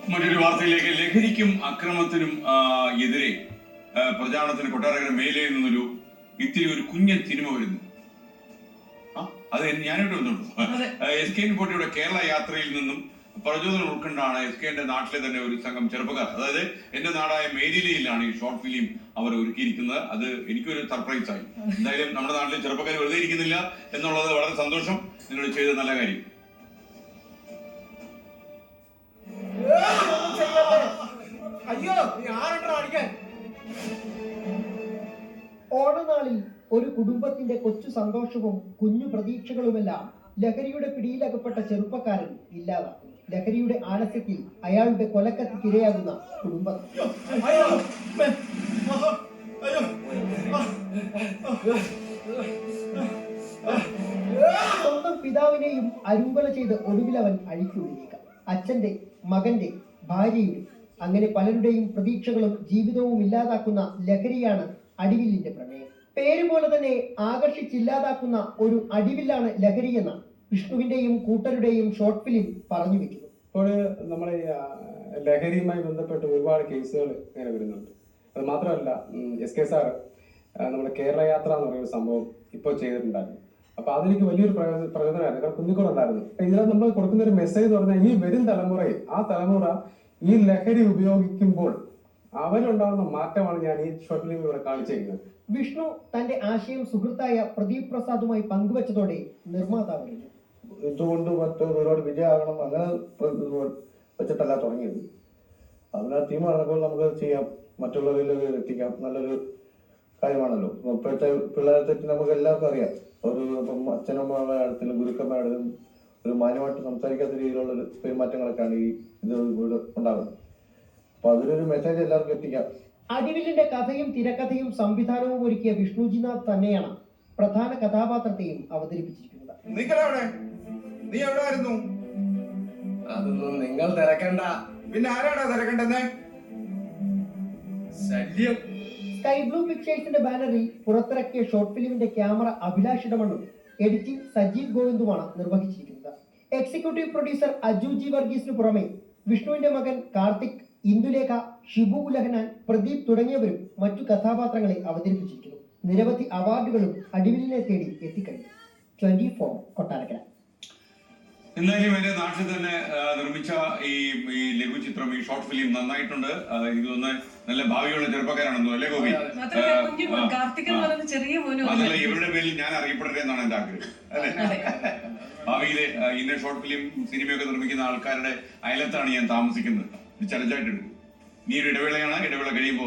മറ്റൊരു വാർത്തയിലേക്ക് ലഹരിക്കും അക്രമത്തിനും എതിരെ പ്രചാരണത്തിന് കൊട്ടാരക്കര മേലയിൽ നിന്നൊരു ഇത്തിരി ഒരു കുഞ്ഞൻ സിനിമ വരുന്നു. അത് ഞാനായിട്ട് വന്നുള്ളൂ. SK പോട്ടിയുടെ കേരള യാത്രയിൽ നിന്നും പ്രചോദനം ഉൾക്കൊണ്ടാണ് SK നാട്ടിലെ തന്നെ ഒരു സംഘം ചെറുപ്പക്കാർ, അതായത് എന്റെ നാടായ മേരിലയിലാണ് ഈ ഷോർട്ട് ഫിലിം അവർ ഒരുക്കിയിരിക്കുന്നത്. അത് എനിക്കൊരു സർപ്രൈസ് ആയി. എന്തായാലും നമ്മുടെ നാട്ടിലെ ചെറുപ്പക്കാർ വെറുതെ ഇരിക്കുന്നില്ല എന്നുള്ളത് വളരെ സന്തോഷം. നിങ്ങൾ ചെയ്ത നല്ല കാര്യം. ഓണനാളിൽ ഒരു കുടുംബത്തിന്റെ കൊച്ചു സന്തോഷവും കുഞ്ഞു പ്രതീക്ഷകളുമെല്ലാം ലഹരിയുടെ പിടിയിലകപ്പെട്ട ചെറുപ്പക്കാരൻ ഇല്ലാതാക്കും. ലഹരിയുടെ ആലസ്യത്തിൽ അയാളുടെ കൊലക്കത്തിക്കിരയാകുന്ന കുടുംബം. സ്വന്തം പിതാവിനെയും അരുമ്പല ചെയ്ത് ഒടുവിലവൻ അഴിച്ചുവിടുക. അച്ഛന്റെ, മകന്റെ, ഭാര്യയുടെ, അങ്ങനെ പലരുടെയും പ്രതീക്ഷകളും ജീവിതവും ഇല്ലാതാക്കുന്ന ലഹരിയാണ് അടിവില്ലിന്റെ പ്രമേയം. പേര് പോലെ തന്നെ ആകർഷിച്ചില്ലാതാക്കുന്ന ഒരു അടിവില്ലാണ് ലഹരി എന്ന വിഷ്ണുവിന്റെയും കൂട്ടരുടെയും ഷോർട്ട് ഫിലിം പറഞ്ഞു വെക്കുന്നു. ഇപ്പോൾ നമ്മളെ ലഹരിയുമായി ബന്ധപ്പെട്ട് ഒരുപാട് കേസുകൾ ഇങ്ങനെ വരുന്നുണ്ട്. അത് മാത്രമല്ല, SK സാറ് നമ്മുടെ കേരള യാത്ര എന്ന് പറയുന്ന സംഭവം ഇപ്പോൾ ചെയ്തിട്ടുണ്ടായിരുന്നു. അപ്പൊ അതെനിക്ക് വലിയൊരു പ്രചോദനമായിരുന്നു. കാരണം കുഞ്ഞുങ്ങളുണ്ടായിരുന്നു. ഇതിൽ നമ്മൾ കൊടുക്കുന്ന ഒരു മെസ്സേജ് എന്ന് പറഞ്ഞാൽ ഈ വരും തലമുറയിൽ ആ തലമുറ ഈ ലഹരി ഉപയോഗിക്കുമ്പോൾ അവരുണ്ടാകുന്ന മാറ്റമാണ് ഞാൻ ഈ ഷോർട്ട് ഫിലിം ഇവിടെ കാണിച്ചിരിക്കുന്നത്. വിഷ്ണു തന്റെ ആശയം സുഹൃത്തായ പ്രദീപ് പ്രസാദുമായി പങ്കുവച്ചതോടെ നിർമ്മാതാവ് ഇതുകൊണ്ട് ഒരുപാട് വിജയമാകണം അങ്ങനെ വെച്ചിട്ടല്ല തുടങ്ങിയത്. അതിനാ ടീം നടന്നപ്പോൾ നമുക്ക് ചെയ്യാം, മറ്റുള്ളവരിൽ എത്തിക്കാം. നല്ലൊരു കാര്യമാണല്ലോ. ഇപ്പോഴത്തെ പിള്ളേരെ തെറ്റി നമുക്ക് എല്ലാവർക്കും അറിയാം. ഒരു ഇപ്പം അച്ഛനമ്മയുടെ അടുത്തും ഗുരുക്കന്മാരുടെ അടുത്തും ഒരു മാന്യമായിട്ട് സംസാരിക്കാത്ത രീതിയിലുള്ള ഒരു പെരുമാറ്റങ്ങളൊക്കെയാണ് ഇത് ഉണ്ടാകുന്നത്. അപ്പൊ അതിലൊരു മെസ്സേജ് എല്ലാവർക്കും എത്തിക്കാം. അടിവില്ലിന്റെ കഥയും തിരക്കഥയും സംവിധാനവും ഒരുക്കിയ വിഷ്ണുജിനാഥ് തന്നെയാണ് പ്രധാന കഥാപാത്രത്തെയും അവതരിപ്പിച്ചിരിക്കുന്നത്. നീ എവിടെയായിരുന്നു? അതൊന്നും നിങ്ങൾ തിരക്കണ്ട. പിന്നെ ആരാടാ തിരക്കണ്ടെന്ന്? ശല്യം. സ്കൈ ബ്ലൂ പിക്ചേഴ്സിന്റെ ബാനറിൽ പുറത്തിറക്കിയ ഷോർട്ട് ഫിലിമിന്റെ ക്യാമറ അഭിലാഷ് ഇടമണ്ണും എഡിറ്റിംഗ് സജീവ് ഗോവിന്ദുമാണ് നിർവഹിച്ചിരിക്കുന്നത്. എക്സിക്യൂട്ടീവ് പ്രൊഡ്യൂസർ അജു ജി വർഗീസിന് പുറമെ വിഷ്ണുവിന്റെ മകൻ കാർത്തിക്, ഇന്ദുലേഖ, ഷിബു ഉലഹനാൻ, പ്രദീപ് തുടങ്ങിയവരും മറ്റു കഥാപാത്രങ്ങളെ അവതരിപ്പിച്ചിരിക്കുന്നു. നിരവധി അവാർഡുകളും അടിവിലിനെ തേടി എത്തിക്കഴിഞ്ഞു. 24 കൊട്ടാരക്കര. എന്തായാലും എന്റെ നാട്ടിൽ തന്നെ നിർമ്മിച്ച ഈ ലഘുചിത്രം, ഈ ഷോർട്ട് ഫിലിം നന്നായിട്ടുണ്ട്. ഇതൊന്ന് നല്ല ഭാവിയുള്ള ചെറുപ്പക്കാരാണെന്നോ അല്ലേ ഗോപി? അതല്ല, ഇവരുടെ പേരിൽ ഞാൻ അറിയപ്പെടട്ടെ എന്നാണ് എന്റെ ആഗ്രഹം, അല്ലെ? ഭാവിയിലെ ഇന്ന ഷോർട്ട് ഫിലിം സിനിമയൊക്കെ നിർമ്മിക്കുന്ന ആൾക്കാരുടെ അയലത്താണ് ഞാൻ താമസിക്കുന്നത്. ചലഞ്ചായിട്ട് എടുക്കും. നീ ഒരു ഇടവേളയാണ്. ഇടവേള കഴിയുമ്പോൾ